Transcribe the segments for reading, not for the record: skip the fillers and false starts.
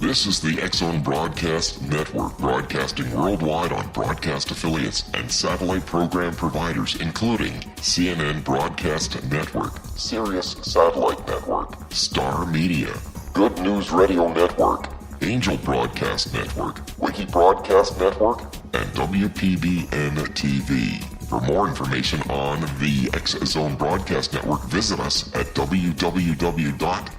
This is the X-Zone Broadcast Network, broadcasting worldwide on broadcast affiliates and satellite program providers, including CNN Broadcast Network, Sirius Satellite Network, Star Media, Good News Radio Network, Angel Broadcast Network, Wiki Broadcast Network, and WPBN TV. For more information on the X-Zone Broadcast Network, visit us at www.xzbn.net.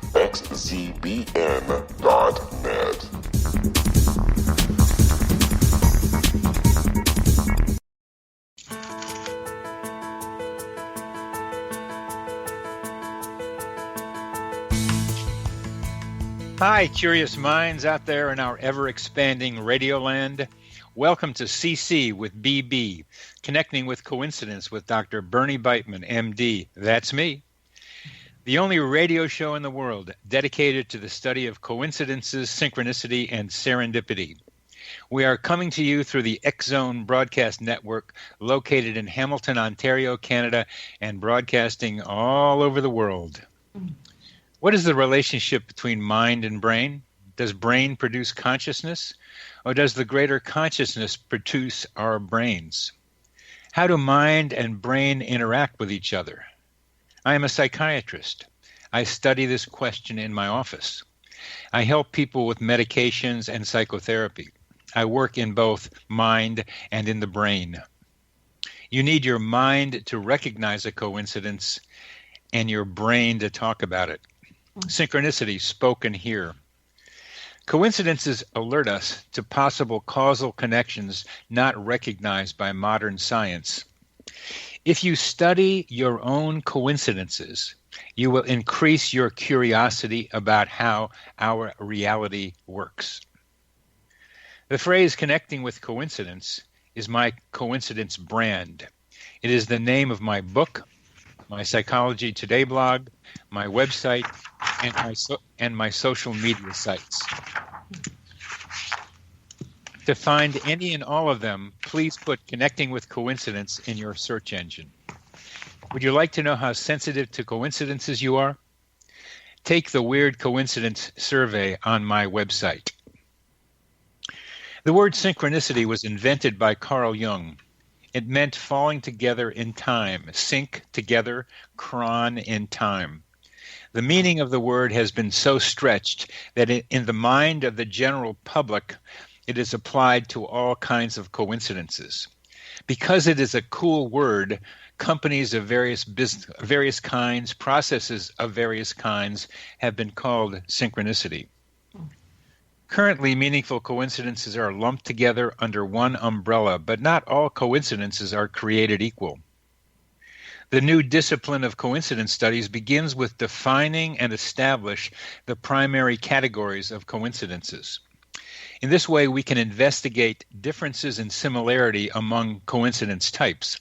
Hi, curious minds out there in our ever-expanding Radioland. Welcome to CC with BB, Connecting with Coincidence with Dr. Bernie Beitman, MD. That's me. The only radio show in the world dedicated to the study of coincidences, synchronicity, and serendipity. We are coming to you through the X-Zone Broadcast Network, located in Hamilton, Ontario, Canada, and broadcasting all over the world. What is the relationship between mind and brain? Does brain produce consciousness, or does the greater consciousness produce our brains? How do mind and brain interact with each other? I am a psychiatrist. I study this question in my office. I help people with medications and psychotherapy. I work in both mind and in the brain. You need your mind to recognize a coincidence and your brain to talk about it. Synchronicity spoken here. Coincidences alert us to possible causal connections not recognized by modern science. If you study your own coincidences, you will increase your curiosity about how our reality works. The phrase connecting with coincidence is my coincidence brand. It is the name of my book, my Psychology Today blog, my website, and my social media sites. To find any and all of them, please put Connecting with Coincidence in your search engine. Would you like to know how sensitive to coincidences you are? Take the Weird Coincidence survey on my website. The word synchronicity was invented by Carl Jung. It meant falling together in time, sync together, chron in time. The meaning of the word has been so stretched that in the mind of the general public, it is applied to all kinds of coincidences. Because it is a cool word, companies of various kinds, processes of various kinds, have been called synchronicity. Currently, meaningful coincidences are lumped together under one umbrella, but not all coincidences are created equal. The new discipline of coincidence studies begins with defining and establish the primary categories of coincidences. In this way, we can investigate differences in similarity among coincidence types.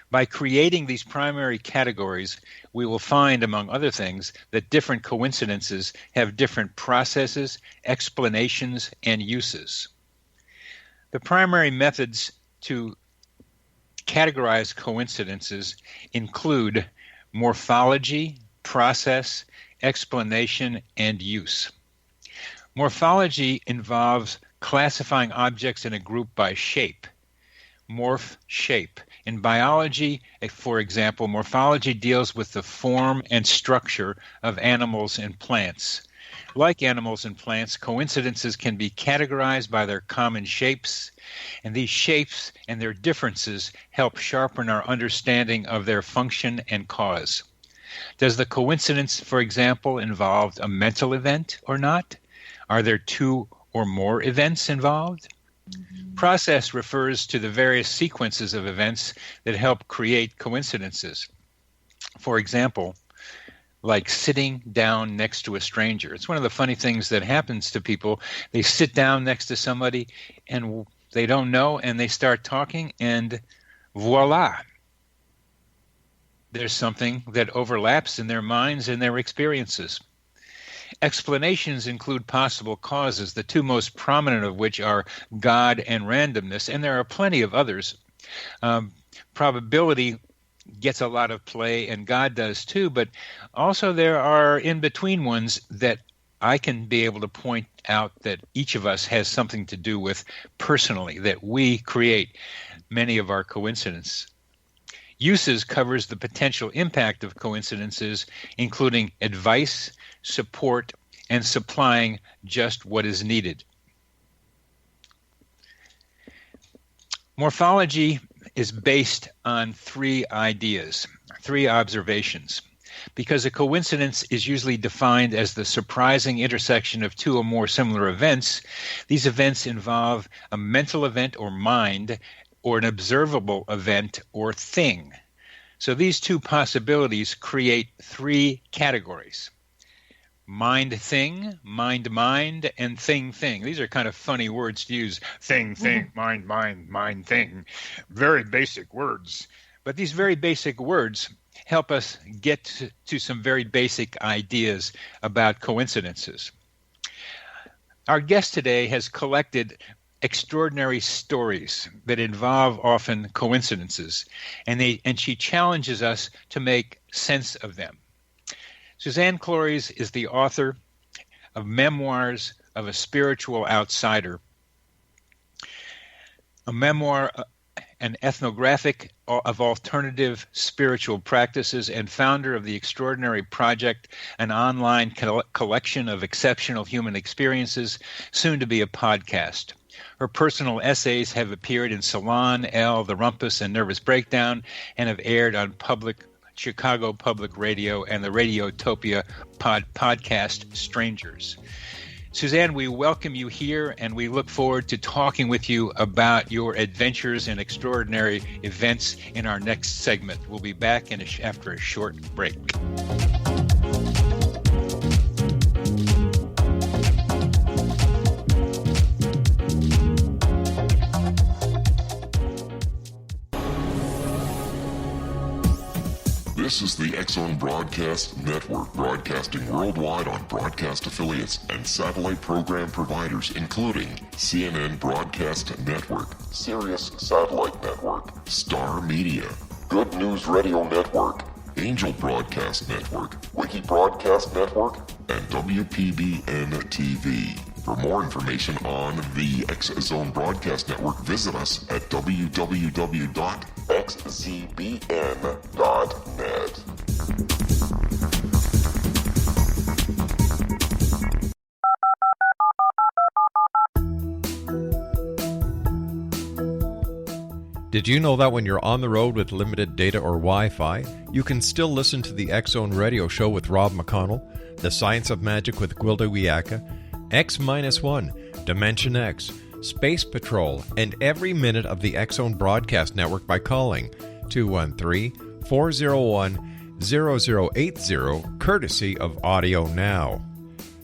By creating these primary categories, we will find, among other things, that different coincidences have different processes, explanations, and uses. The primary methods to categorize coincidences include morphology, process, explanation, and use. Morphology involves classifying objects in a group by shape. Morph, shape. In biology, for example, morphology deals with the form and structure of animals and plants. Like animals and plants, coincidences can be categorized by their common shapes, and these shapes and their differences help sharpen our understanding of their function and cause. Does the coincidence, for example, involve a mental event or not? Are there two or more events involved? Process refers to the various sequences of events that help create coincidences. For example, like sitting down next to a stranger. It's one of the funny things that happens to people. They sit down next to somebody and they don't know, and they start talking, and voila. There's something that overlaps in their minds and their experiences. Explanations include possible causes, the two most prominent of which are God and randomness, and there are plenty of others. Probability gets a lot of play, and God does too, but also there are in-between ones that I can be able to point out that each of us has something to do with personally, that we create many of our coincidences. Uses covers the potential impact of coincidences, including advice, support, and supplying just what is needed. Morphology is based on three ideas, three observations. Because a coincidence is usually defined as the surprising intersection of two or more similar events, these events involve a mental event or mind, or an observable event or thing. So these two possibilities create three categories: mind-thing, mind-mind, and thing-thing. These are kind of funny words to use. Thing-thing, mind-mind, mind-thing. Very basic words. But these very basic words help us get to some very basic ideas about coincidences. Our guest today has collected extraordinary stories that involve often coincidences, and she challenges us to make sense of them. Suzanne Clores is the author of Memoirs of a Spiritual Outsider, a memoir, an ethnographic of alternative spiritual practices, and founder of the Extraordinary Project, an online collection of exceptional human experiences, soon to be a podcast. Her personal essays have appeared in Salon, Elle, The Rumpus, and Nervous Breakdown, and have aired on Chicago Public Radio and the Radiotopia podcast Strangers. Suzanne, we welcome you here, and we look forward to talking with you about your adventures and extraordinary events in our next segment. We'll be back after a short break. This is the X-Zone Broadcast Network, broadcasting worldwide on broadcast affiliates and satellite program providers, including CNN Broadcast Network, Sirius Satellite Network, Star Media, Good News Radio Network, Angel Broadcast Network, Wiki Broadcast Network, and WPBN TV. For more information on the X-Zone Broadcast Network, visit us at www.xzbn.net. Did you know that when you're on the road with limited data or Wi-Fi, you can still listen to the X-Zone Radio Show with Rob McConnell, The Science of Magic with Gwilda Wiyaka, X-1, Dimension X, Space Patrol, and every minute of the X-Zone Broadcast Network by calling 213-401-0080, courtesy of Audio Now.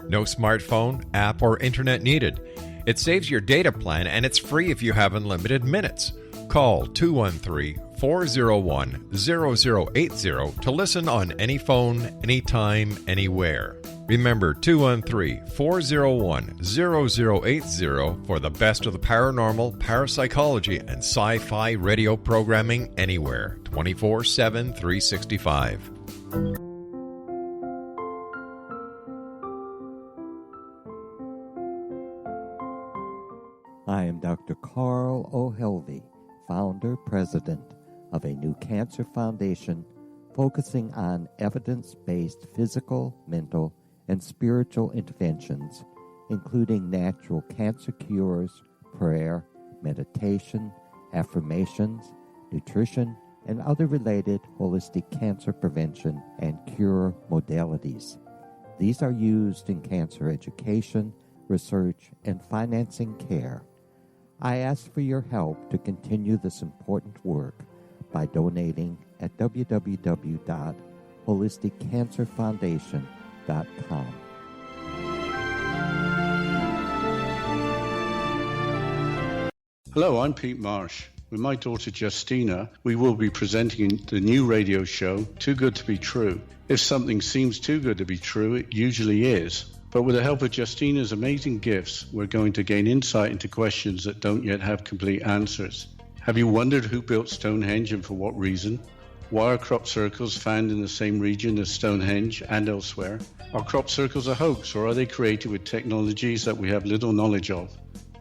No smartphone, app, or internet needed. It saves your data plan, and it's free if you have unlimited minutes. Call 213-401-0080 to listen on any phone, anytime, anywhere. Remember, 213-401-0080 for the best of the paranormal, parapsychology, and sci-fi radio programming anywhere, 24/7, 365. I am Dr. Carl O'Helvey, founder, president of a new cancer foundation focusing on evidence-based physical, mental, and spiritual interventions, including natural cancer cures, prayer, meditation, affirmations, nutrition, and other related holistic cancer prevention and cure modalities. These are used in cancer education, research, and financing care. I ask for your help to continue this important work by donating at www.holisticcancerfoundation.com. Hello, I'm Pete Marsh. With my daughter Justina, we will be presenting the new radio show, Too Good to Be True. If something seems too good to be true, it usually is. But with the help of Justina's amazing gifts, we're going to gain insight into questions that don't yet have complete answers. Have you wondered who built Stonehenge and for what reason? Why are crop circles found in the same region as Stonehenge and elsewhere? Are crop circles a hoax, or are they created with technologies that we have little knowledge of?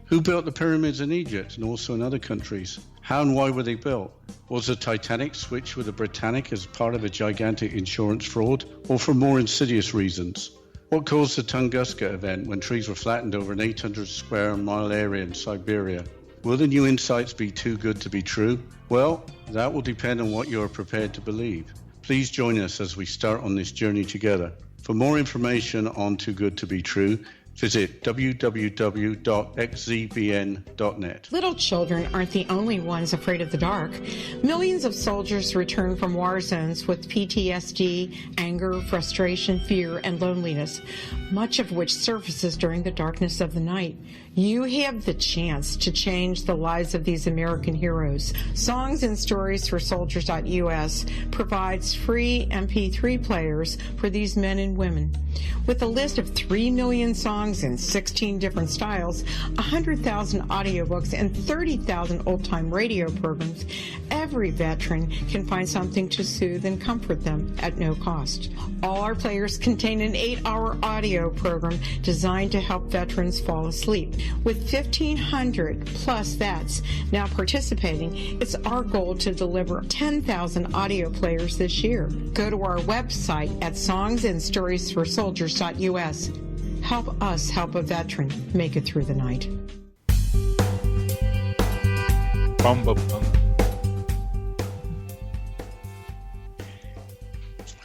Who built the pyramids in Egypt and also in other countries? How and why were they built? Was the Titanic switched with the Britannic as part of a gigantic insurance fraud, or for more insidious reasons? What caused the Tunguska event when trees were flattened over an 800 square mile area in Siberia? Will the new insights be too good to be true? Well, that will depend on what you are prepared to believe. Please join us as we start on this journey together. For more information on Too Good to Be True, visit www.xzbn.net. Little children aren't the only ones afraid of the dark. Millions of soldiers return from war zones with PTSD, anger, frustration, fear, and loneliness, much of which surfaces during the darkness of the night. You have the chance to change the lives of these American heroes. Songs and Stories for Soldiers.us provides free MP3 players for these men and women. With a list of 3 million songs in 16 different styles, 100,000 audiobooks, and 30,000 old-time radio programs, every veteran can find something to soothe and comfort them at no cost. All our players contain an 8-hour audio program designed to help veterans fall asleep. With 1,500 plus vets now participating, it's our goal to deliver 10,000 audio players this year. Go to our website at songsandstoriesforsoldiers.us. Help us help a veteran make it through the night. Bum, bum, bum.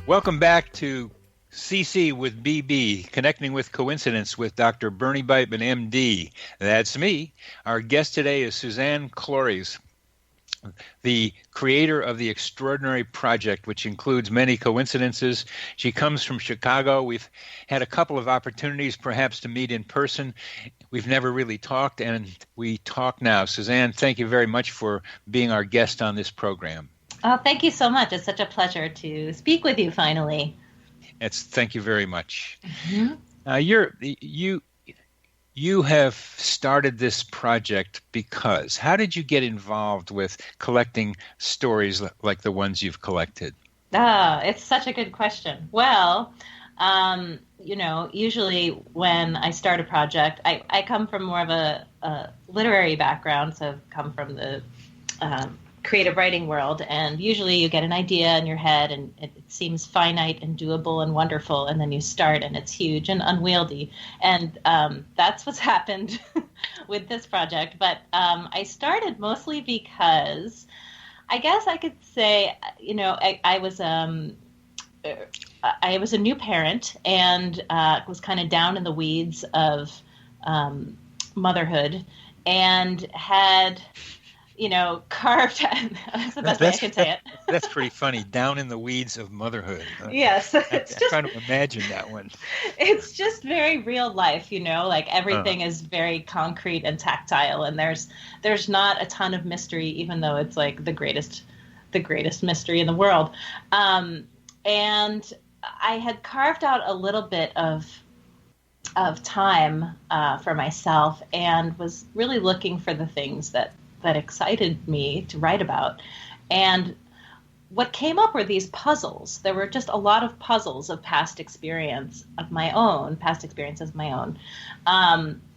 Welcome back to CC with BB, Connecting with Coincidence with Dr. Bernie Beitman, MD. That's me. Our guest today is Suzanne Clores, the creator of the Extraordinary Project, which includes many coincidences. She comes from Chicago. We've had a couple of opportunities perhaps to meet in person. We've never really talked, and we talk now. Suzanne, thank you very much for being our guest on this program. Oh, thank you so much. It's such a pleasure to speak with you finally. Thank you very much. Mm-hmm. You have started this project because how did you get involved with collecting stories like the ones you've collected? It's such a good question. Well, usually when I start a project, I come from more of a literary background, so I've come from the creative writing world, and usually you get an idea in your head and it seems finite and doable and wonderful, and then you start and it's huge and unwieldy, and that's what's happened with this project. But I started mostly because I guess I could say, I was a new parent and was kind of down in the weeds of motherhood, and had carved. That's the best way I can say it. That's pretty funny. Down in the weeds of motherhood. Yes, I'm trying to imagine that one. It's just very real life, like everything is very concrete and tactile, and there's not a ton of mystery, even though it's like the greatest mystery in the world. And I had carved out a little bit of time for myself, and was really looking for the things that excited me to write about. And what came up were these puzzles. There were just a lot of puzzles of past experiences of my own. And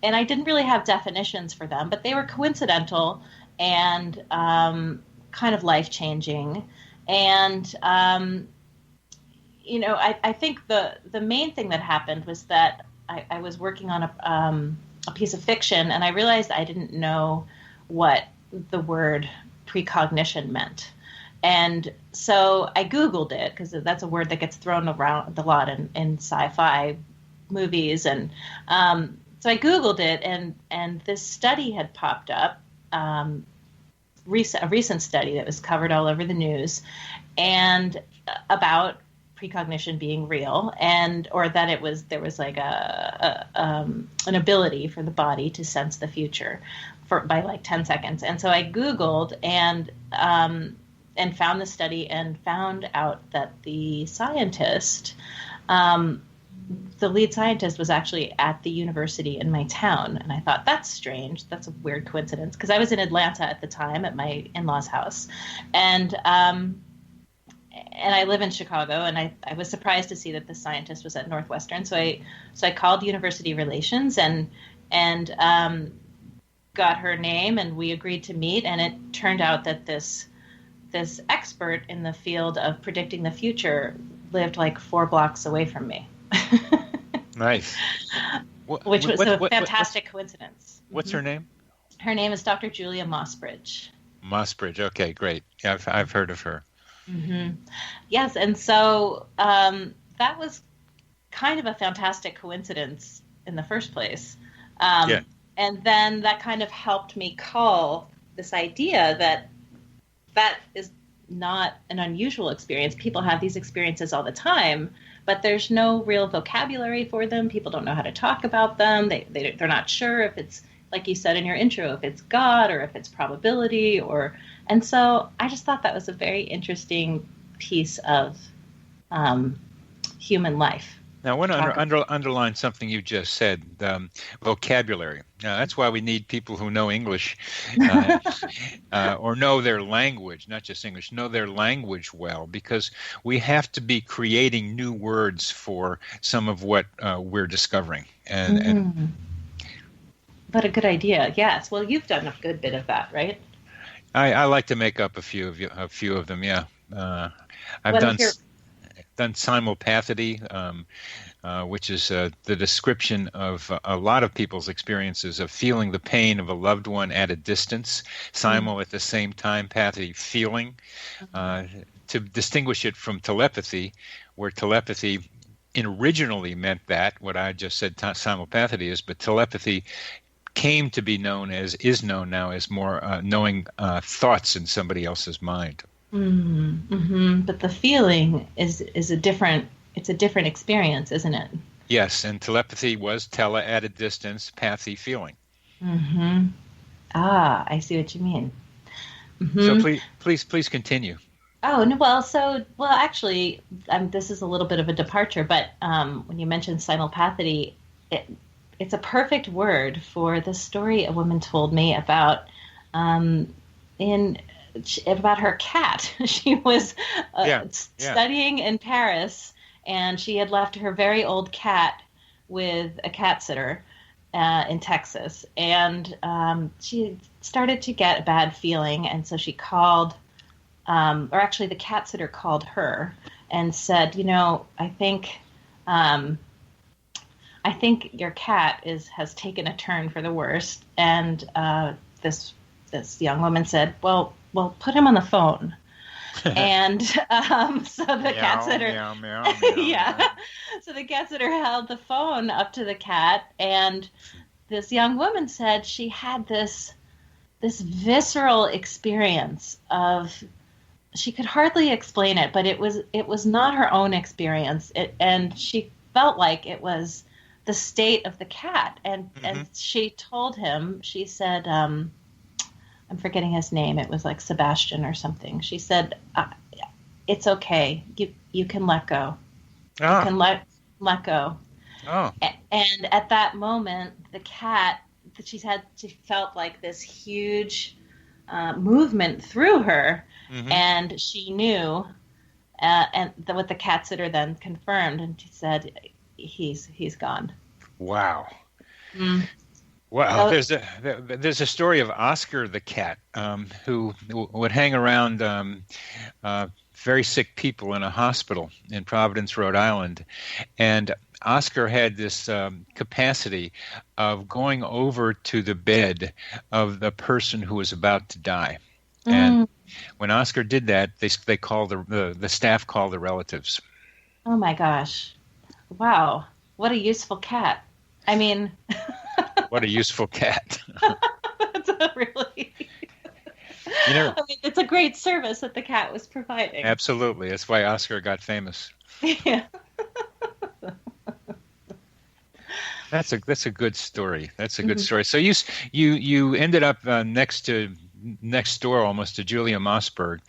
I didn't really have definitions for them, but they were coincidental and kind of life-changing. And, I think the main thing that happened was that I was working on a piece of fiction, and I realized I didn't know what the word precognition meant. And so I Googled it, because that's a word that gets thrown around a lot in sci-fi movies. And so I Googled it, and this study had popped up, a recent study that was covered all over the news, and about precognition being real, or that there was like an ability for the body to sense the future by like 10 seconds. And so I Googled and found the study, and found out that the scientist, the lead scientist, was actually at the university in my town. And I thought, that's strange. That's a weird coincidence, because I was in Atlanta at the time at my in-laws' house. And and I live in Chicago, and I was surprised to see that the scientist was at Northwestern. So I called University Relations and got her name, and we agreed to meet. And it turned out that this expert in the field of predicting the future lived like 4 blocks away from me. Nice. Which was a fantastic coincidence. What's her name? Her name is Dr. Julia Mossbridge. Mossbridge. Okay, great. Yeah, I've heard of her. Mm-hmm. Yes, and so that was kind of a fantastic coincidence in the first place. Yeah. And then that kind of helped me cull this idea that is not an unusual experience. People have these experiences all the time, but there's no real vocabulary for them. People don't know how to talk about them. They're not sure if it's, like you said in your intro, if it's God or if it's probability and so I just thought that was a very interesting piece of human life. Now, I want to underline something you just said, vocabulary. That's why we need people who know English or know their language, not just English, know their language well, because we have to be creating new words for some of what we're discovering. And What a good idea. Yes. Well, you've done a good bit of that, right? I like to make up a few of them, yeah. I've done simulpathity, which is the description of a lot of people's experiences of feeling the pain of a loved one at a distance, simul at the same time, pathy, feeling, to distinguish it from telepathy, where telepathy originally meant that, what I just said simulpathity is, but telepathy came to be known as, is known now as more knowing thoughts in somebody else's mind. But the feeling is a different experience, isn't it? Yes, and telepathy was tele at a distance, pathy, feeling. I see what you mean. So please continue. Oh, no, well, actually, this is a little bit of a departure, but when you mentioned simulpathity, it's a perfect word for the story a woman told me about about her cat. She was studying in Paris, and she had left her very old cat with a cat sitter in Texas, and she started to get a bad feeling, and so she called, or actually the cat sitter called her and said, I think your cat has taken a turn for the worst. And this young woman said, well, put him on the phone. And so the cat sitter, so the cat sitter held the phone up to the cat, and this young woman said she had this visceral experience of, she could hardly explain it, but it was not her own experience, and she felt like it was the state of the cat, and she told him, she said, I'm forgetting his name, it was like Sebastian or something. She said, it's okay, you can let go. You can let go. And at that moment, the cat, she felt like this huge movement through her, and she knew, and what the cat sitter then confirmed, and she said, he's gone. Wow. Wow. There's a story of Oscar the cat, who would hang around very sick people in a hospital in Providence, Rhode Island, and Oscar had this capacity of going over to the bed of the person who was about to die. And when Oscar did that, they called the staff called the relatives. Oh my gosh. Wow. What a useful cat. I mean, what a useful cat. That's a really, it's a great service that the cat was providing. Absolutely. That's why Oscar got famous. Yeah. That's a good story. That's a good story. So you ended up next door almost to Julia Mossberg,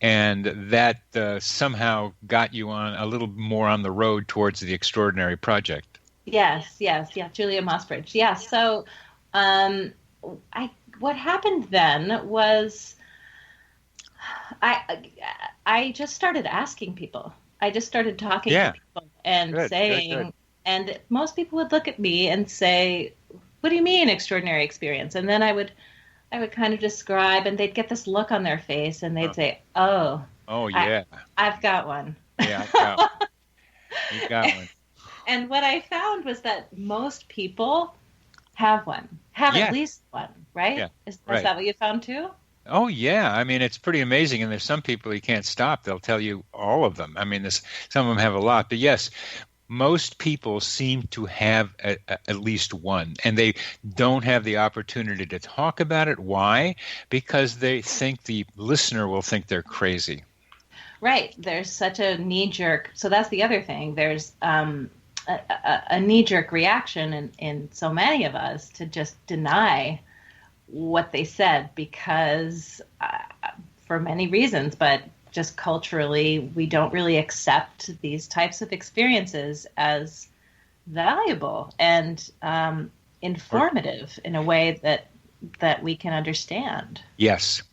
and that somehow got you on a little more on the road towards the extraordinary project. Yes, Julia Mossbridge. Yeah, so what happened then was I I just started asking people. I just started talking to people and saying, good. And most people would look at me and say, "What do you mean extraordinary experience?" And then I would kind of describe, and they'd get this look on their face, and they'd say, "Oh, yeah, I've got one." Yeah, I've got one. You got one. And what I found was that most people have at least one, right? Yeah, is that what you found too? Oh, yeah. I mean, it's pretty amazing. And there's some people you can't stop. They'll tell you all of them. I mean, some of them have a lot. But yes, most people seem to have at least one. And they don't have the opportunity to talk about it. Why? Because they think the listener will think they're crazy. Right. There's such a knee-jerk. So that's the other thing. There's a knee-jerk reaction in so many of us to just deny what they said because for many reasons, but just culturally, we don't really accept these types of experiences as valuable and informative in a way that we can understand. Yes.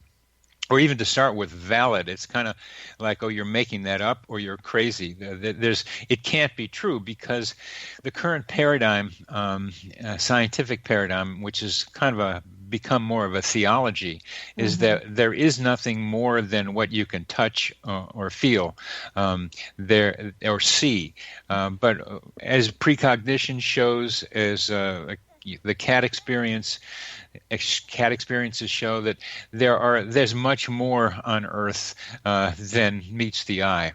Or even to start with, valid. It's kind of like, oh, you're making that up or you're crazy. It can't be true because the current paradigm, scientific paradigm, which is kind of become more of a theology, is that there is nothing more than what you can touch or feel there or see. But as precognition shows, as the cat experiences show that there's much more on Earth than meets the eye.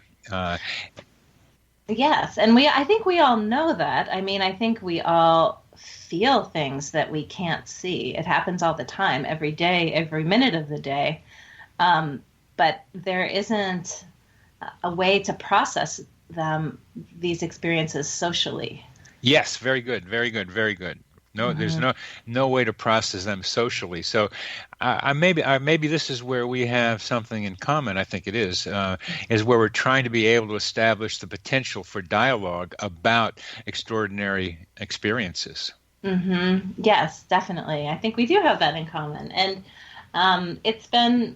Yes, and I think we all know that. I mean, I think we all feel things that we can't see. It happens all the time, every day, every minute of the day. But there isn't a way to process these experiences socially. Yes, very good, very good, very good. No, there's no way to process them socially. So, maybe this is where we have something in common. I think it is where we're trying to be able to establish the potential for dialogue about extraordinary experiences. Mm-hmm. Yes, definitely. I think we do have that in common, and it's been,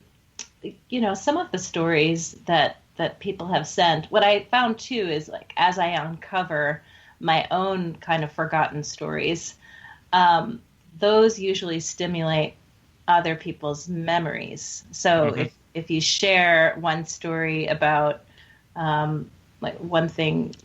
some of the stories that people have sent. What I found too is like as I uncover my own kind of forgotten stories. Those usually stimulate other people's memories. So if you share one story about, like one thing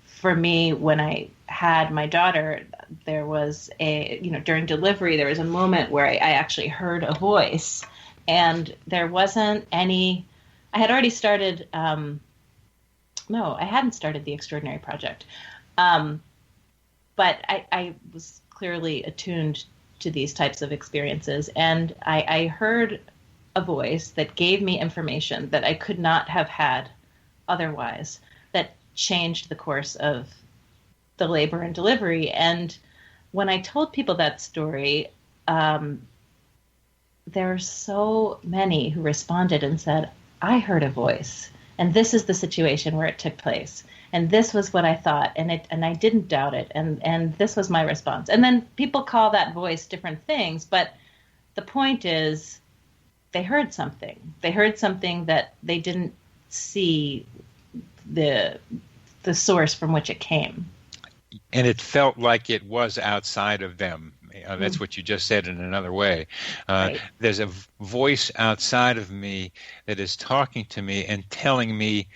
for me, when I had my daughter, there was during delivery, there was a moment where I actually heard a voice and there wasn't any, I had already started, I hadn't started the Extraordinary Project. But I was clearly attuned to these types of experiences. And I heard a voice that gave me information that I could not have had otherwise, that changed the course of the labor and delivery. And when I told people that story, there were so many who responded and said, I heard a voice, and this is the situation where it took place. And this was what I thought, and I didn't doubt it, and this was my response. And then people call that voice different things, but the point is they heard something. They heard something that they didn't see the source from which it came. And it felt like it was outside of them. That's what you just said in another way. Right. There's a voice outside of me that is talking to me and telling me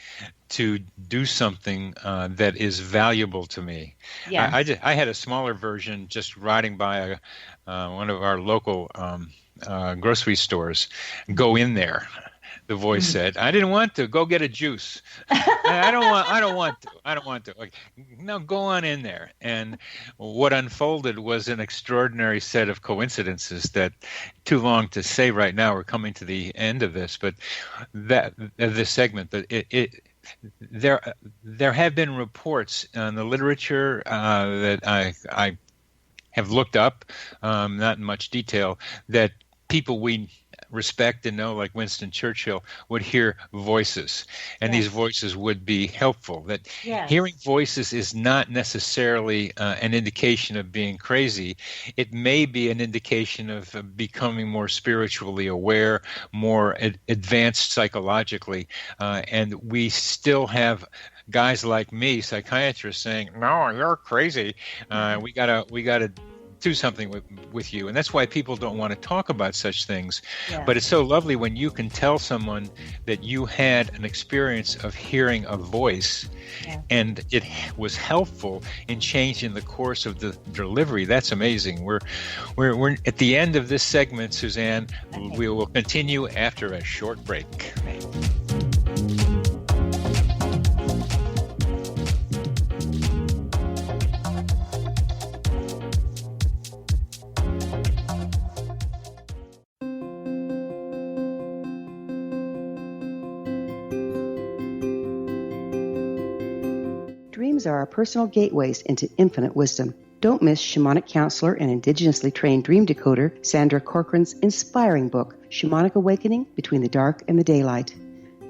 to do something that is valuable to me. Yeah. I had a smaller version just riding by one of our local grocery stores. Go in there, the voice said. I didn't want to. Go get a juice. I don't want to. Like, no, go on in there. And what unfolded was an extraordinary set of coincidences that, too long to say right now. We're coming to the end of this, but this segment. But there have been reports in the literature that I have looked up, not in much detail, that people we respect and know, like Winston Churchill, would hear voices, and these voices would be helpful. That hearing voices is not necessarily an indication of being crazy. It may be an indication of becoming more spiritually aware, more advanced psychologically, and we still have guys like me, psychiatrists, saying, "No, you're crazy. We gotta do something with you." And that's why people don't want to talk about such things. But it's so lovely when you can tell someone that you had an experience of hearing a voice and it was helpful in changing the course of the delivery. That's amazing. We're at the end of this segment, Suzanne. We will continue after a short break. Dreams are our personal gateways into infinite wisdom. Don't miss shamanic counselor and indigenously trained dream decoder Sandra Corcoran's inspiring book, Shamanic Awakening Between the Dark and the Daylight.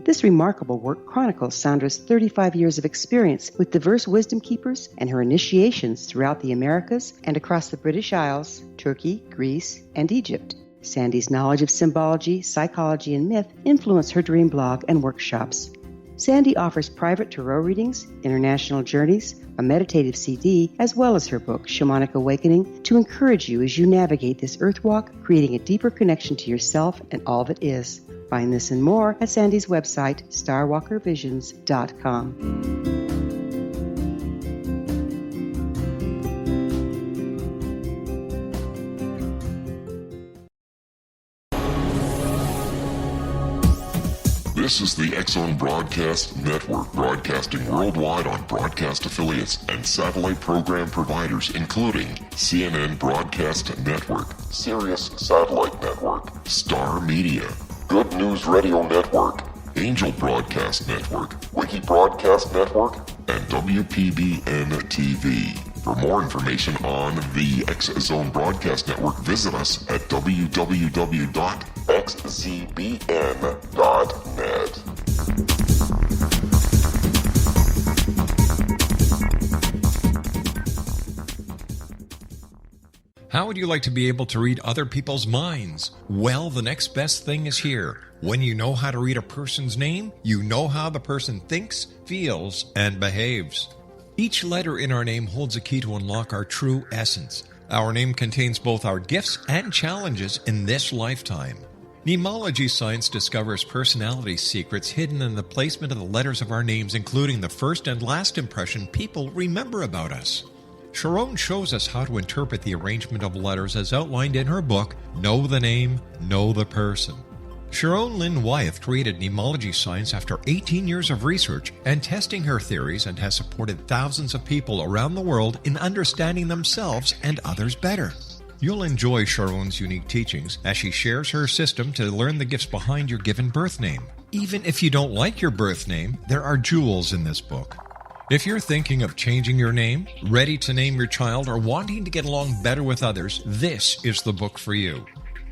This remarkable work chronicles Sandra's 35 years of experience with diverse wisdom keepers and her initiations throughout the Americas and across the British Isles, Turkey, Greece, and Egypt. Sandy's knowledge of symbology, psychology, and myth influence her dream blog and workshops. Sandy offers private tarot readings, international journeys, a meditative CD, as well as her book, Shamanic Awakening, to encourage you as you navigate this earth walk, creating a deeper connection to yourself and all that is. Find this and more at Sandy's website, starwalkervisions.com. This is the X-Zone Broadcast Network, broadcasting worldwide on broadcast affiliates and satellite program providers, including CNN Broadcast Network, Sirius Satellite Network, Star Media, Good News Radio Network, Angel Broadcast Network, Wiki Broadcast Network, and WPBN TV. For more information on the X-Zone Broadcast Network, visit us at www.xzbn.net. How would you like to be able to read other people's minds? Well, the next best thing is here. When you know how to read a person's name, you know how the person thinks, feels, and behaves. Each letter in our name holds a key to unlock our true essence. Our name contains both our gifts and challenges in this lifetime. Mnemology science discovers personality secrets hidden in the placement of the letters of our names, including the first and last impression people remember about us. Sharon shows us how to interpret the arrangement of letters as outlined in her book, Know the Name, Know the Person. Sharon Lynn Wyeth created mnemology science after 18 years of research and testing her theories, and has supported thousands of people around the world in understanding themselves and others better. You'll enjoy Sharon's unique teachings as she shares her system to learn the gifts behind your given birth name. Even if you don't like your birth name, there are jewels in this book. If you're thinking of changing your name, ready to name your child, or wanting to get along better with others, this is the book for you.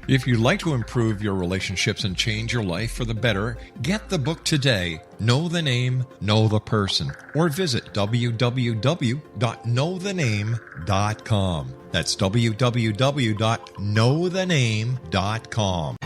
If you'd like to improve your relationships and change your life for the better, get the book today, Know the Name, Know the Person, or visit www.knowthename.com. That's www.knowthename.com.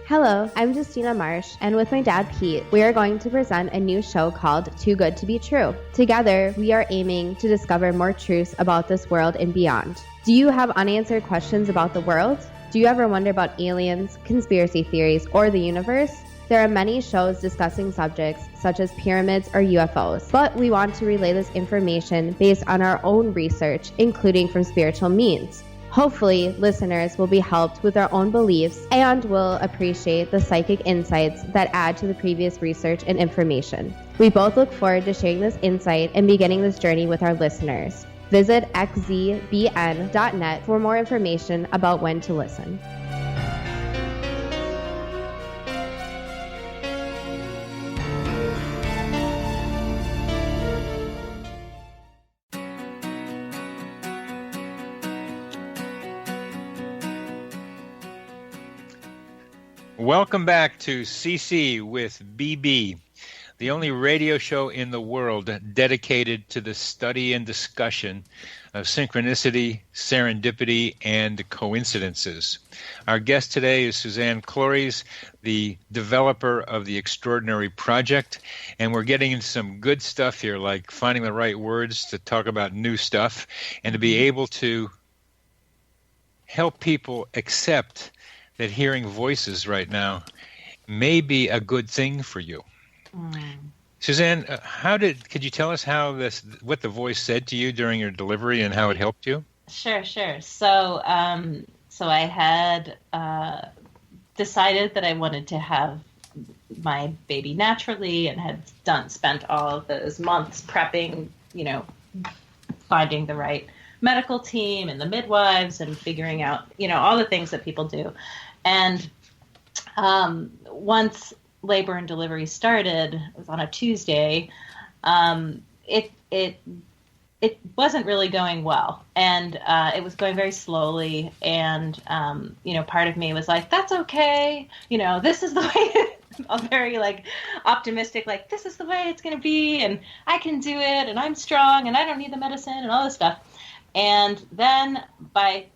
Hello, I'm Justina Marsh, and with my dad Pete, we are going to present a new show called Too Good to Be True. Together, we are aiming to discover more truths about this world and beyond. Do you have unanswered questions about the world? Do you ever wonder about aliens, conspiracy theories, or the universe? There are many shows discussing subjects such as pyramids or UFOs, but we want to relay this information based on our own research, including from spiritual means. Hopefully, listeners will be helped with their own beliefs and will appreciate the psychic insights that add to the previous research and information. We both look forward to sharing this insight and beginning this journey with our listeners. Visit xzbn.net for more information about when to listen. Welcome back to CC with BB, the only radio show in the world dedicated to the study and discussion of synchronicity, serendipity, and coincidences. Our guest today is Suzanne Clores, the developer of the Extraordinary Project, and we're getting into some good stuff here, like finding the right words to talk about new stuff and to be able to help people accept that hearing voices right now may be a good thing for you. Suzanne, could you tell us what the voice said to you during your delivery and how it helped you? Sure. So I had decided that I wanted to have my baby naturally and had spent all of those months prepping, finding the right medical team and the midwives and figuring out, all the things that people do. And once labor and delivery started, it was on a Tuesday, it wasn't really going well, and it was going very slowly, and part of me was like, that's okay, this is the way. I'm very optimistic, this is the way it's going to be, and I can do it, and I'm strong, and I don't need the medicine and all this stuff. And then by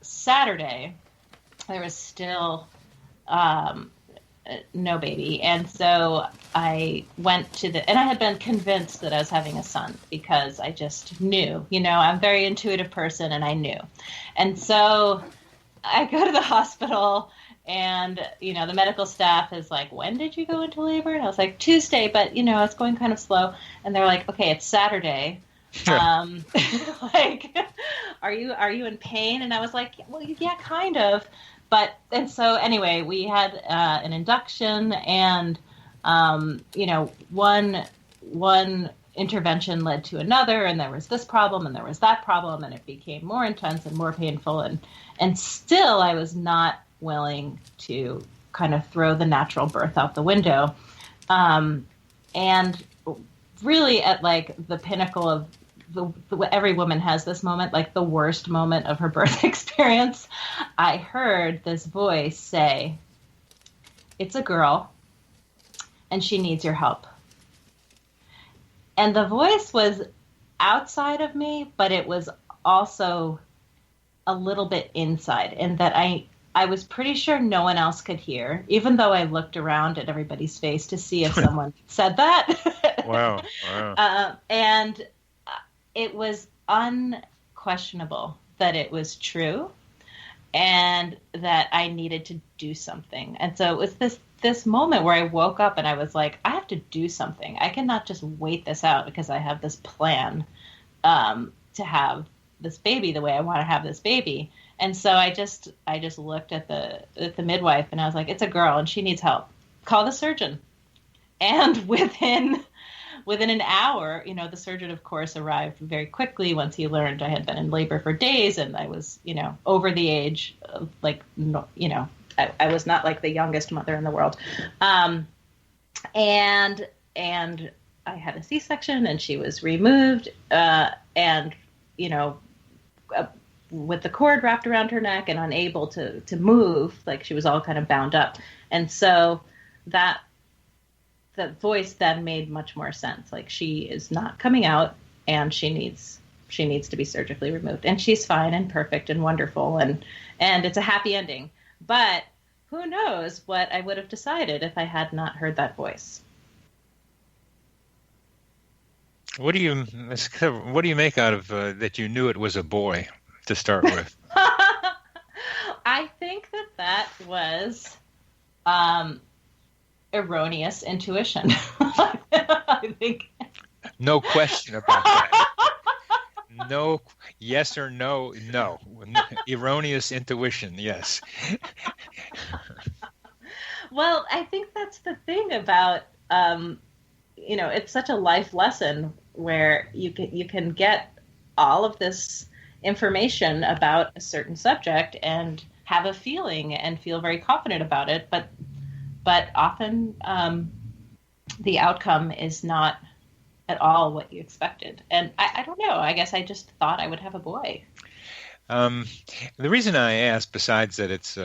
Saturday, there was still no baby. And so I went and I had been convinced that I was having a son because I just knew, I'm a very intuitive person, and I knew. And so I go to the hospital, and, the medical staff is like, when did you go into labor? And I was like, Tuesday, but, it's going kind of slow. And they're like, okay, it's Saturday. Sure. Are you in pain? And I was like, well, yeah, kind of. And so anyway, we had an induction, and one intervention led to another, and there was this problem and there was that problem, and it became more intense and more painful, and still I was not willing to kind of throw the natural birth out the window. And really at the pinnacle of every woman has this moment, the worst moment of her birth experience, I heard this voice say, it's a girl and she needs your help. And the voice was outside of me, but it was also a little bit inside, in that I was pretty sure no one else could hear, even though I looked around at everybody's face to see if someone said that. Wow. And it was unquestionable that it was true and that I needed to do something. And so it was this moment where I woke up and I was like, I have to do something. I cannot just wait this out because I have this plan to have this baby the way I want to have this baby. And so I just looked at the midwife, and I was like, it's a girl and she needs help. Call the surgeon. And within an hour, the surgeon, of course, arrived very quickly once he learned I had been in labor for days, and I was, over the age of I was not the youngest mother in the world. And I had a C-section, and she was removed, and, with the cord wrapped around her neck and unable to move, she was all kind of bound up. And so that voice then made much more sense. She is not coming out, and she needs to be surgically removed, and she's fine and perfect and wonderful, and it's a happy ending. But who knows what I would have decided if I had not heard that voice. What do you make out of that you knew it was a boy to start with? I think that was erroneous intuition. I think. No question about that. No, yes or no, no. Erroneous intuition, yes. Well, I think that's the thing about, it's such a life lesson where you can get all of this information about a certain subject and have a feeling and feel very confident about it, but often the outcome is not at all what you expected. And I don't know, I guess I just thought I would have a boy. The reason I asked, besides that it's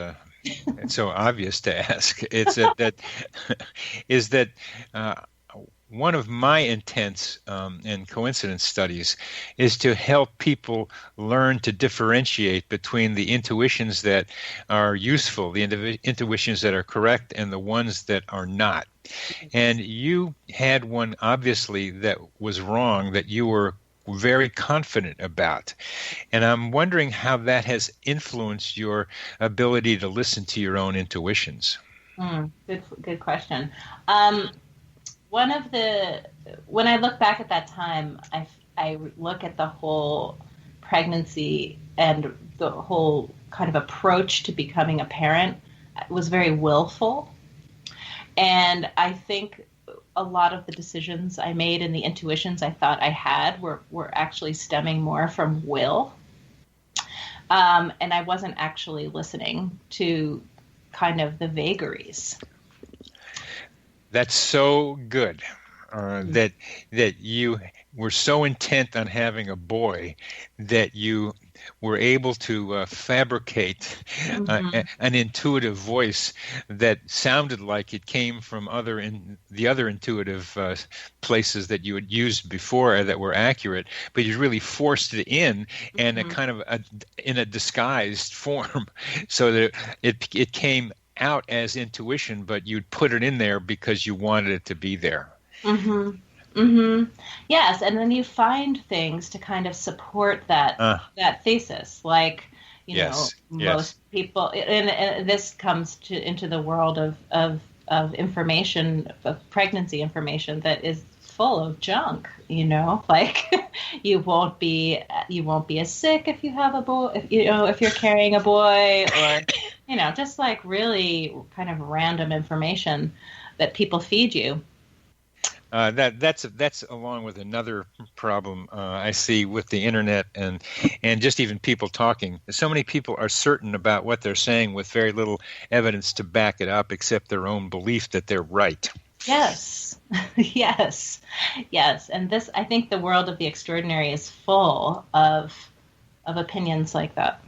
It's so obvious to ask. It's that is that one of my intents in coincidence studies is to help people learn to differentiate between the intuitions that are useful, the intuitions that are correct, and the ones that are not. And you had one, obviously, that was wrong, that you were very confident about. And I'm wondering how that has influenced your ability to listen to your own intuitions. Good question. When I look back at that time, I look at the whole pregnancy and the whole kind of approach to becoming a parent was very willful. And I think a lot of the decisions I made and the intuitions I thought I had were actually stemming more from will. And I wasn't actually listening to kind of the vagaries. That's so good that you were so intent on having a boy that you were able to fabricate an intuitive voice that sounded like it came from the other intuitive places that you had used before that were accurate, but you really forced it in and a kind of in a disguised form, so that it came out as intuition, but you'd put it in there because you wanted it to be there. Yes, and then you find things to kind of support that thesis, like most people, and this comes into the world of information, of pregnancy information that is full of junk. Like you won't be as sick if you have a boy, if you're carrying a boy, or just like really kind of random information that people feed you. That's along with another problem I see with the internet and just even people talking. So many people are certain about what they're saying with very little evidence to back it up, except their own belief that they're right. Yes. And this, I think the world of the extraordinary is full of opinions like that.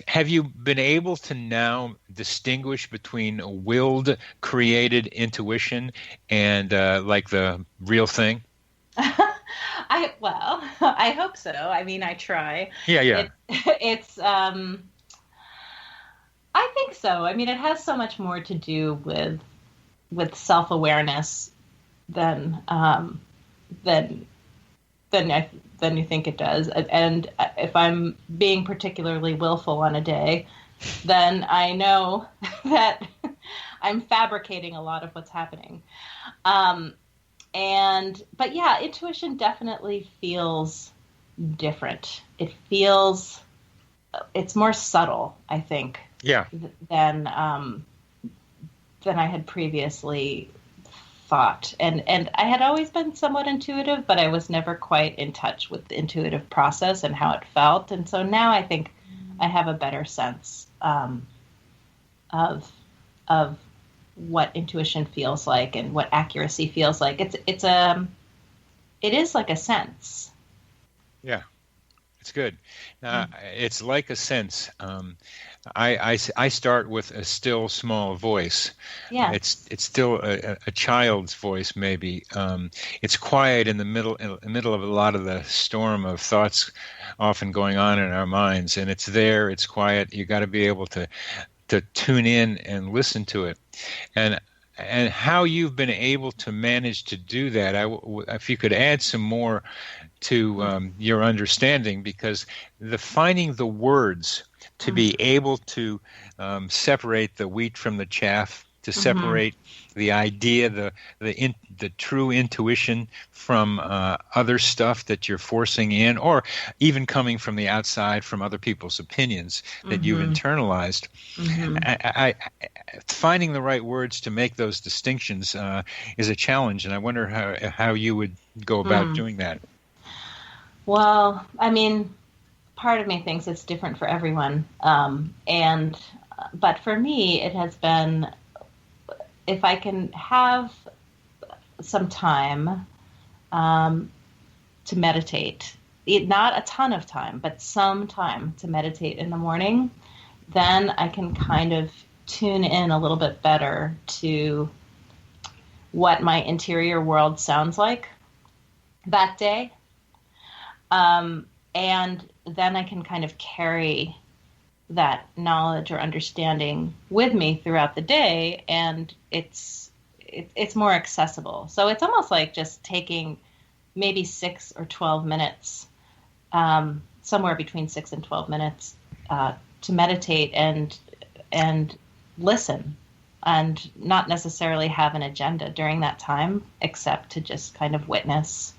Have you been able to now distinguish between willed, created intuition and like the real thing? I hope so. I mean, I try. Yeah. It's I think so. I mean, it has so much more to do with self-awareness than you think it does. And if I'm being particularly willful on a day, then I know that I'm fabricating a lot of what's happening. But yeah, intuition definitely feels different. It's more subtle, I think. Yeah. Than I had previously thought. And I had always been somewhat intuitive, but I was never quite in touch with the intuitive process and how it felt. And so now I think I have a better sense of what intuition feels like and what accuracy feels like. It is like a sense. Yeah, it's good. It's like a sense. I start with a still small voice. Yeah. It's still a child's voice, maybe. It's quiet in the middle of a lot of the storm of thoughts often going on in our minds, and it's there. It's quiet. You got to be able to tune in and listen to it, and how you've been able to manage to do that. If you could add some more to your understanding, because finding the words to be able to separate the wheat from the chaff, to separate the idea, the true intuition from other stuff that you're forcing in, or even coming from the outside from other people's opinions that you've internalized. Finding the right words to make those distinctions is a challenge, and I wonder how you would go about doing that. Well, I mean, part of me thinks it's different for everyone. But for me, it has been, if I can have some time to meditate, not a ton of time, but some time to meditate in the morning, then I can kind of tune in a little bit better to what my interior world sounds like that day. And then I can kind of carry that knowledge or understanding with me throughout the day, and it's more accessible. So it's almost like just taking maybe 6 or 12 minutes, somewhere between 6 and 12 minutes, to meditate and listen, and not necessarily have an agenda during that time, except to just kind of witness.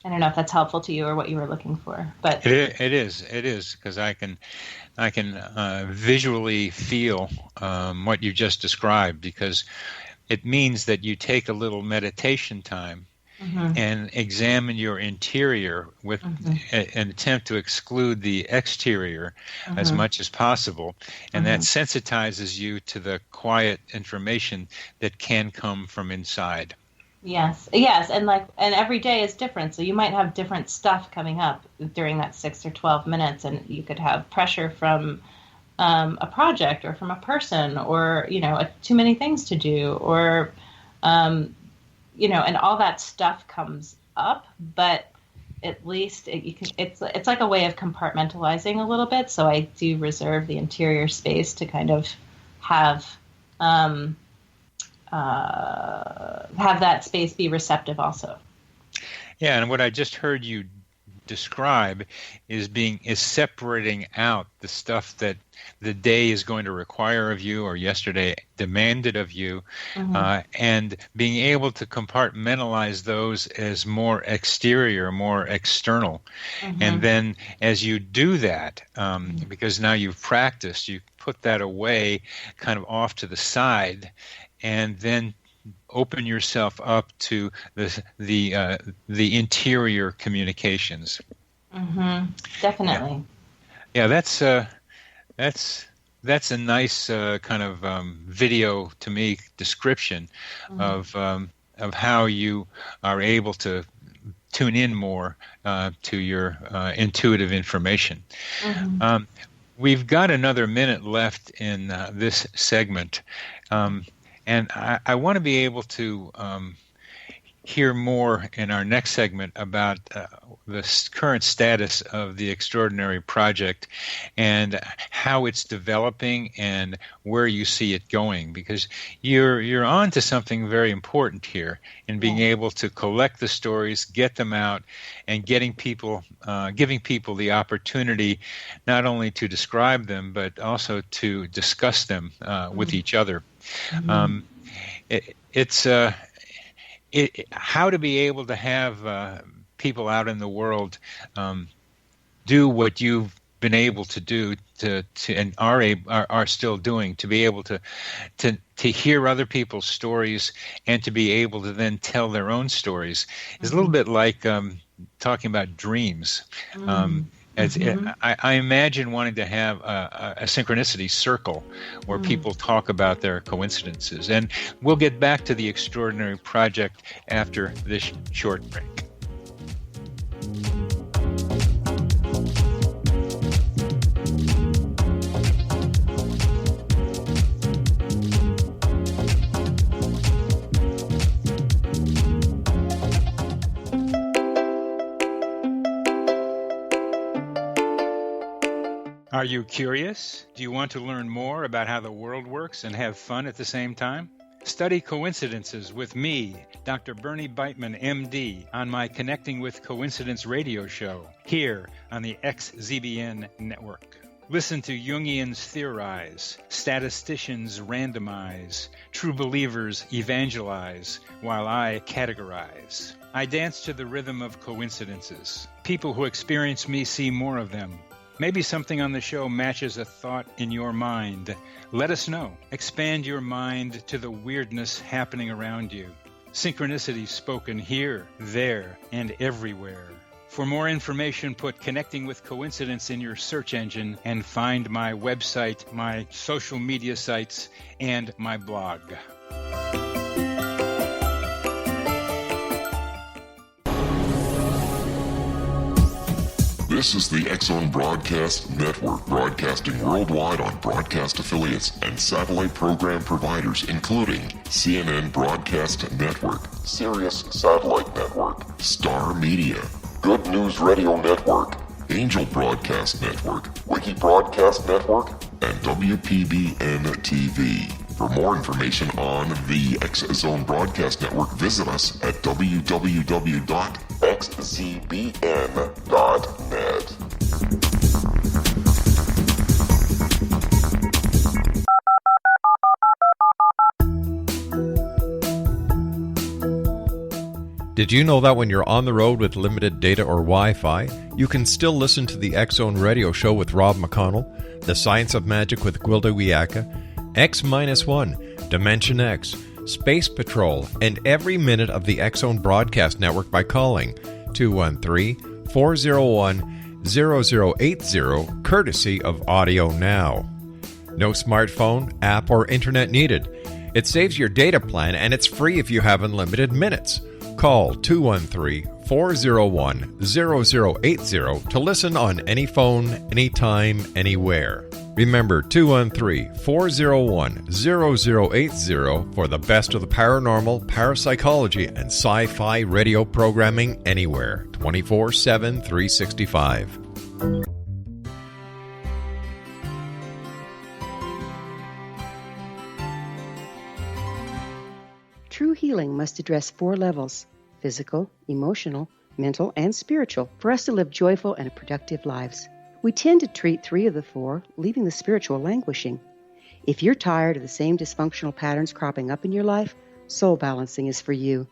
I don't know if that's helpful to you or what you were looking for, but it is because I can visually feel what you just described, because it means that you take a little meditation time and examine your interior with an attempt to exclude the exterior as much as possible, and that sensitizes you to the quiet information that can come from inside. Yes, and every day is different. So you might have different stuff coming up during that 6 or 12 minutes, and you could have pressure from a project or from a person, or too many things to do, or and all that stuff comes up. But at least it's like a way of compartmentalizing a little bit. So I do reserve the interior space to kind of have that space be receptive also. Yeah, and what I just heard you describe is separating out the stuff that the day is going to require of you, or yesterday demanded of you, and being able to compartmentalize those as more exterior, more external. And then as you do that, because now you've practiced, you put that away kind of off to the side, and then open yourself up to the interior communications. Definitely. Yeah, that's a nice kind of video to me description of how you are able to tune in more to your intuitive information. We've got another minute left in this segment. And I want to be able to hear more in our next segment about the current status of the Extraordinary Project and how it's developing and where you see it going, because you're on to something very important here in being able to collect the stories, get them out, and giving people the opportunity not only to describe them but also to discuss them with each other. It's how to be able to have people out in the world do what you've been able to do and are still doing, to be able to hear other people's stories and to be able to then tell their own stories is a little bit like talking about dreams. I imagine wanting to have a synchronicity circle where people talk about their coincidences. And we'll get back to the Extraordinary Project after this short break. Are you curious? Do you want to learn more about how the world works and have fun at the same time? Study coincidences with me, Dr. Bernie Beitman, MD, on my Connecting with Coincidence radio show here on the XZBN network. Listen to Jungians theorize, statisticians randomize, true believers evangelize, while I categorize. I dance to the rhythm of coincidences. People who experience me see more of them. Maybe something on the show matches a thought in your mind. Let us know. Expand your mind to the weirdness happening around you. Synchronicity spoken here, there, and everywhere. For more information, put Connecting with Coincidence in your search engine and find my website, my social media sites, and my blog. This is the X-Zone Broadcast Network, broadcasting worldwide on broadcast affiliates and satellite program providers, including CNN Broadcast Network, Sirius Satellite Network, Star Media, Good News Radio Network, Angel Broadcast Network, Wiki Broadcast Network, and WPBN TV. For more information on the X-Zone Broadcast Network, visit us at www.xzbn.net. Did you know that when you're on the road with limited data or Wi-Fi, you can still listen to the X-Zone Radio Show with Rob McConnell, The Science of Magic with Gwilda Wiyaka, X-1, Dimension X, Space Patrol, and every minute of the X-Zone Broadcast Network by calling 213-401-0080, courtesy of Audio Now. No smartphone, app, or internet needed. It saves your data plan, and it's free if you have unlimited minutes. Call 213-401-0080 to listen on any phone, anytime, anywhere. Remember 213-401-0080 for the best of the paranormal, parapsychology, and sci-fi radio programming anywhere, 24/7, 365. True healing must address 4 levels: physical, emotional, mental, and spiritual, for us to live joyful and productive lives. We tend to treat 3 of the 4, leaving the spiritual languishing. If you're tired of the same dysfunctional patterns cropping up in your life, Soul Balancing is for you.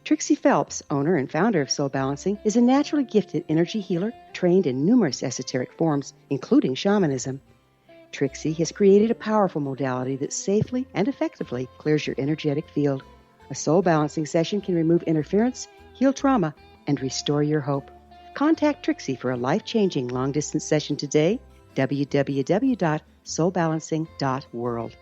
Trixie Phelps, owner and founder of Soul Balancing, is a naturally gifted energy healer trained in numerous esoteric forms, including shamanism. Trixie has created a powerful modality that safely and effectively clears your energetic field. A Soul Balancing session can remove interference, heal trauma, and restore your hope. Contact Trixie for a life-changing long-distance session today, www.soulbalancing.world.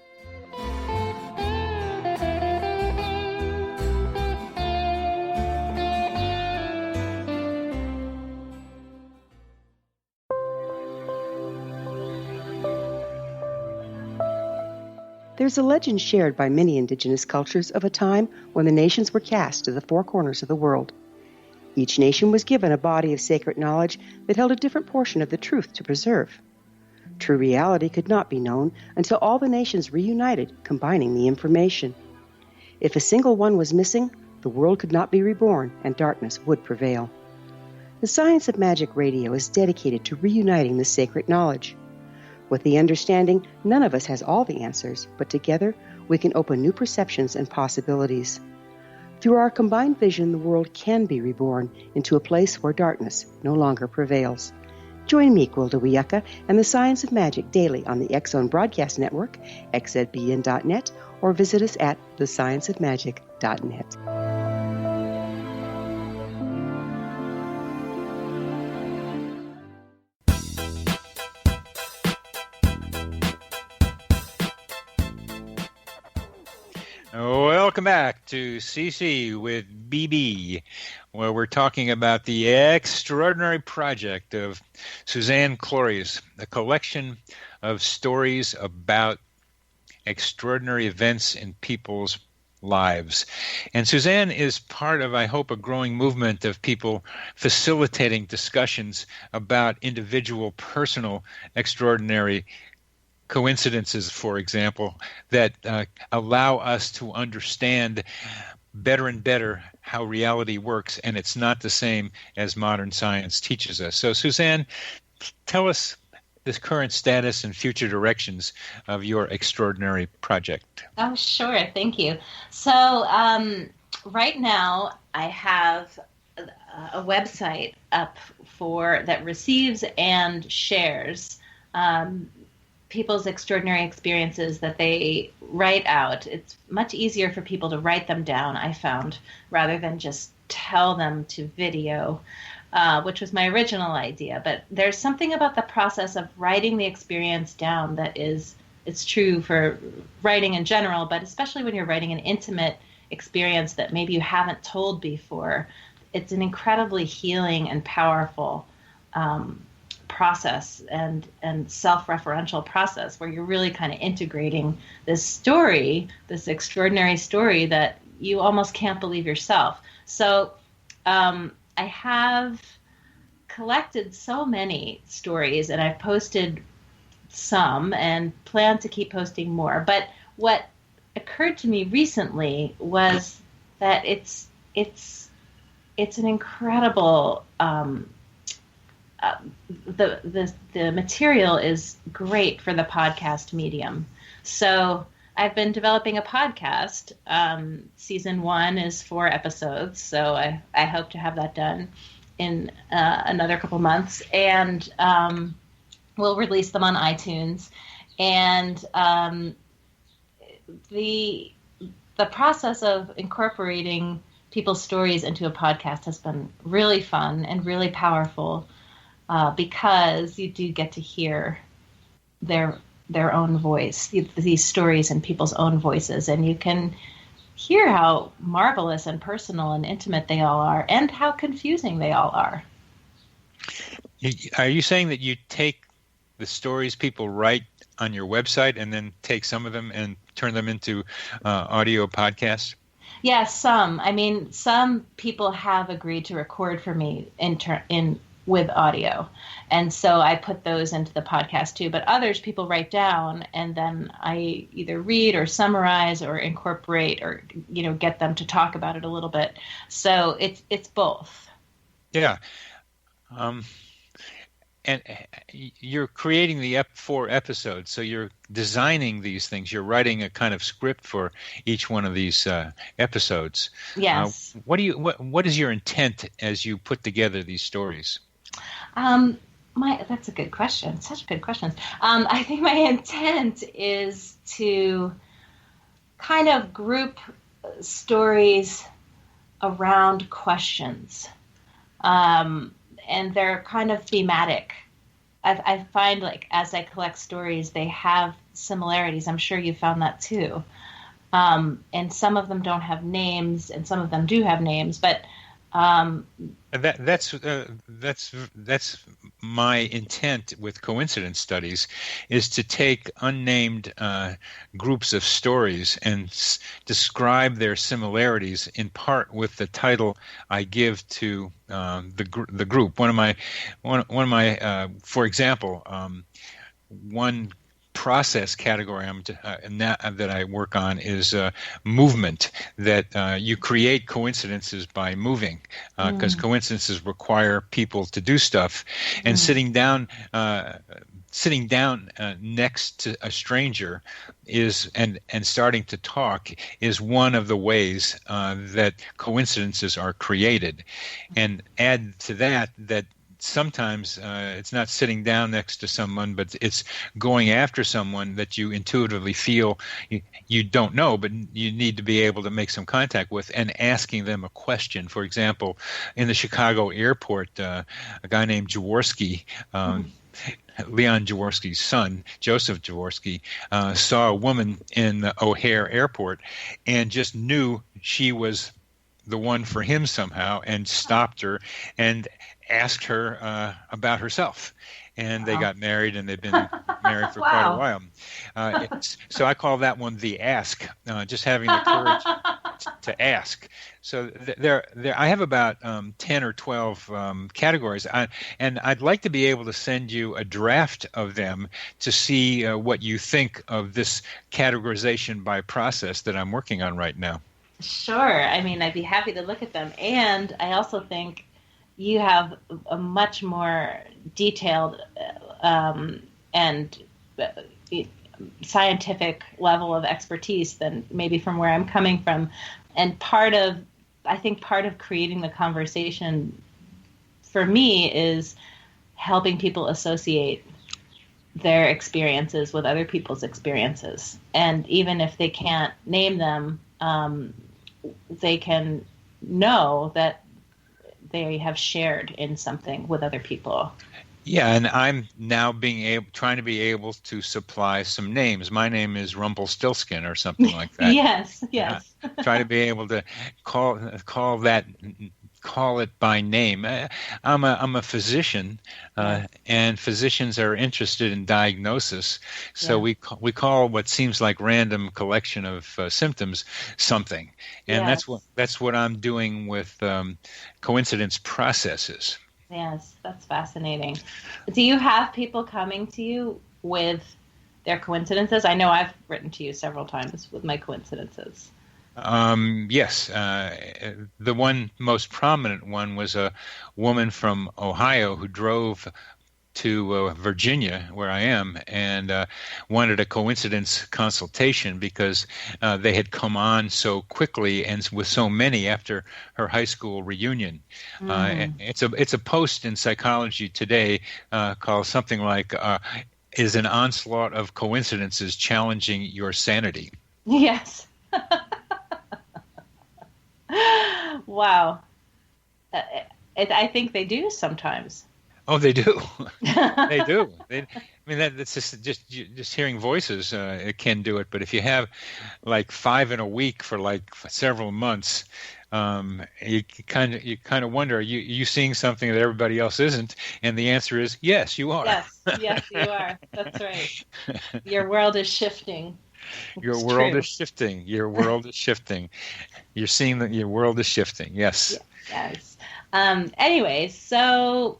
There's a legend shared by many indigenous cultures of a time when the nations were cast to the 4 corners of the world. Each nation was given a body of sacred knowledge that held a different portion of the truth to preserve. True reality could not be known until all the nations reunited, combining the information. If a single one was missing, the world could not be reborn and darkness would prevail. The Science of Magic Radio is dedicated to reuniting the sacred knowledge. With the understanding, none of us has all the answers, but together we can open new perceptions and possibilities. Through our combined vision, the world can be reborn into a place where darkness no longer prevails. Join me, Gwilda Wiyaka, and the Science of Magic daily on the X-Zone Broadcast Network, xzbn.net, or visit us at thescienceofmagic.net. Welcome back to CC with BB, where we're talking about the extraordinary project of Suzanne Clores, a collection of stories about extraordinary events in people's lives. And Suzanne is part of, I hope, a growing movement of people facilitating discussions about individual, personal, extraordinary coincidences, for example, that allow us to understand better and better how reality works, and it's not the same as modern science teaches us. So, Suzanne, tell us the current status and future directions of your extraordinary project. Oh, sure. Thank you. So, right now, I have a website up that receives and shares people's extraordinary experiences that they write out. It's much easier for people to write them down, I found, rather than just tell them to video, which was my original idea. But there's something about the process of writing the experience down that it's true for writing in general, but especially when you're writing an intimate experience that maybe you haven't told before. It's an incredibly healing and powerful process and self-referential process where you're really kind of integrating this story, this extraordinary story that you almost can't believe yourself. So I have collected so many stories, and I've posted some and plan to keep posting more. But what occurred to me recently was that it's an incredible the material is great for the podcast medium. So I've been developing a podcast. Season 1 is 4 episodes, so I hope to have that done in another couple months, and we'll release them on iTunes. And the process of incorporating people's stories into a podcast has been really fun and really powerful, because you do get to hear their own voice, these stories in people's own voices, and you can hear how marvelous and personal and intimate they all are, and how confusing they all are. Are you saying that you take the stories people write on your website and then take some of them and turn them into audio podcasts? Yeah, some. I mean, some people have agreed to record for me with audio, and so I put those into the podcast too. But others people write down, and then I either read or summarize or incorporate, or get them to talk about it a little bit. So it's both. Yeah. And you're creating the 4 episodes, so you're designing these things. You're writing a kind of script for each one of these episodes. Yes. What is your intent as you put together these stories? That's a good question. Such a good question. I think my intent is to kind of group stories around questions. And they're kind of thematic. I find, like, as I collect stories, they have similarities. I'm sure you found that too. And some of them don't have names, and some of them do have names. But that's my intent with coincidence studies, is to take unnamed groups of stories and describe their similarities in part with the title I give to the group. One of my for example, one process category that I work on is movement, that you create coincidences by moving, because coincidences require people to do stuff, and sitting down next to a stranger and starting to talk is one of the ways that coincidences are created. And add to that sometimes it's not sitting down next to someone, but it's going after someone that you intuitively feel you don't know, but you need to be able to make some contact with, and asking them a question. For example, in the Chicago airport, a guy named Jaworski, Leon Jaworski's son, Joseph Jaworski, saw a woman in the O'Hare airport and just knew she was the one for him somehow, and stopped her and asked her about herself. And they got married, and they've been married for quite a while. So I call that one the ask, just having the courage to ask. So I have about 10 or 12 categories, and I'd like to be able to send you a draft of them to see what you think of this categorization by process that I'm working on right now. Sure. I mean, I'd be happy to look at them. And I also think you have a much more detailed and scientific level of expertise than maybe from where I'm coming from. And I think part of creating the conversation for me is helping people associate their experiences with other people's experiences. And even if they can't name them, they can know that they have shared in something with other people. Yeah, and I'm now trying to be able to supply some names. My name is Rumpelstiltskin or something like that. Yes. Try to be able to call call it by name. I'm a physician, and physicians are interested in diagnosis. So we call what seems like random collection of symptoms something, and that's what I'm doing with coincidence processes. Yes, that's fascinating. Do you have people coming to you with their coincidences? I know I've written to you several times with my coincidences. Yes. The one most prominent one was a woman from Ohio who drove to Virginia, where I am, and wanted a coincidence consultation because they had come on so quickly and with so many after her high school reunion. It's a post in Psychology Today called something like, "Is an onslaught of coincidences challenging your sanity?" Yes. Wow. I think they do sometimes. Oh, they do. They do. That's just hearing voices. It can do it. But if you have like 5 in a week for like several months, you kind of wonder: are you seeing something that everybody else isn't? And the answer is yes, you are. Yes, you are. That's right. Your world is shifting. Your world is shifting. Your world is shifting. You're seeing that your world is shifting. Yes. Yes. Anyway, so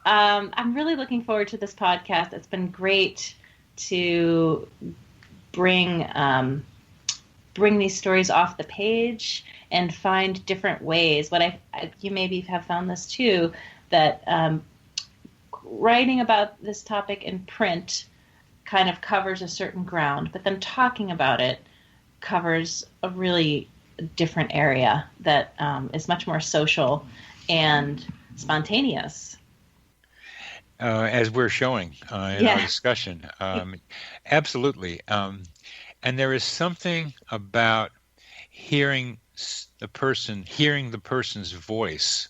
I'm really looking forward to this podcast. It's been great to bring these stories off the page and find different ways. You maybe have found this too, that writing about this topic in print kind of covers a certain ground, but then talking about it covers a really different area that is much more social and spontaneous. As we're showing in our discussion. Absolutely. And there is something about hearing the person's voice,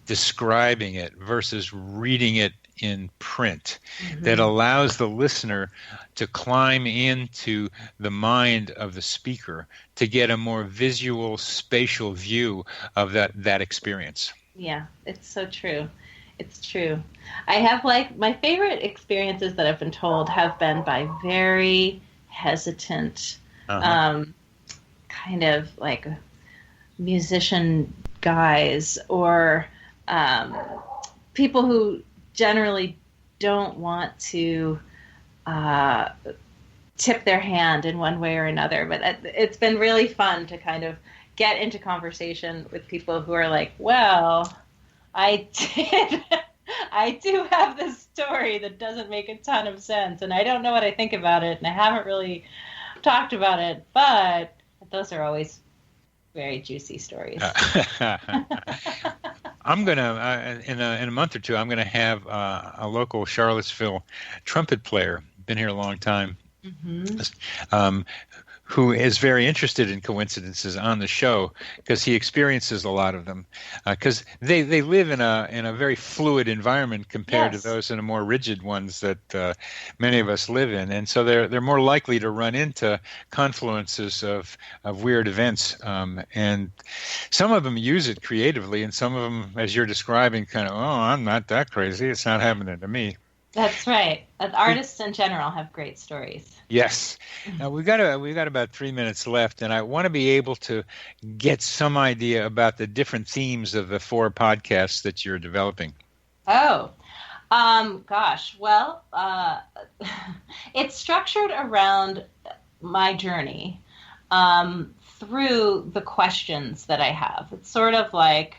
describing it versus reading it in print, that allows the listener to climb into the mind of the speaker to get a more visual, spatial view of that experience. Yeah, it's so true. It's true. I have my favorite experiences that I've been told have been by very hesitant, kind of like musician guys or people who generally don't want to tip their hand in one way or another. But it's been really fun to kind of get into conversation with people who are like, well, I do have this story that doesn't make a ton of sense, and I don't know what I think about it, and I haven't really talked about it, but those are always very juicy stories. I'm going to, in a month or two, I'm going to have a local Charlottesville trumpet player, been here a long time, who is very interested in coincidences on the show because he experiences a lot of them. Because they live in a very fluid environment compared to those in the more rigid ones that many of us live in, and so they're more likely to run into confluences of weird events. And some of them use it creatively, and some of them, as you're describing, kind of, oh, I'm not that crazy. It's not happening to me. That's right. Artists in general have great stories. Yes. Now we've got about 3 minutes left, and I want to be able to get some idea about the different themes of the 4 podcasts that you're developing. Oh, gosh. Well, it's structured around my journey through the questions that I have. It's sort of like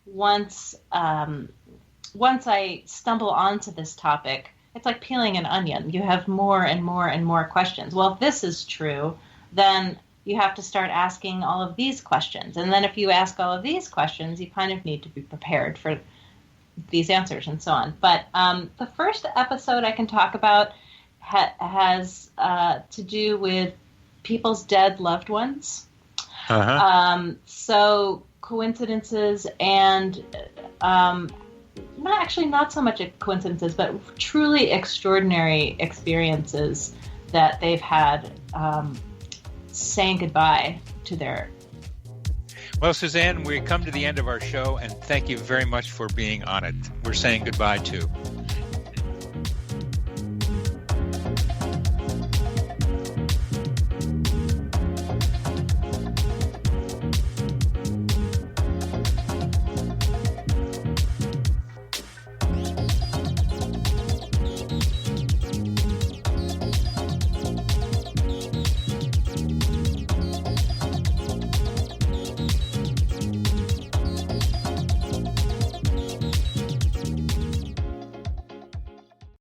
once I stumble onto this topic, it's like peeling an onion. You have more and more and more questions. Well, if this is true, then you have to start asking all of these questions. And then if you ask all of these questions, you kind of need to be prepared for these answers and so on. But the first episode I can talk about has to do with people's dead loved ones. So coincidences and not so much coincidences, but truly extraordinary experiences that they've had saying goodbye to their Well, Suzanne, we come to the end of our show, and thank you very much for being on it. We're saying goodbye to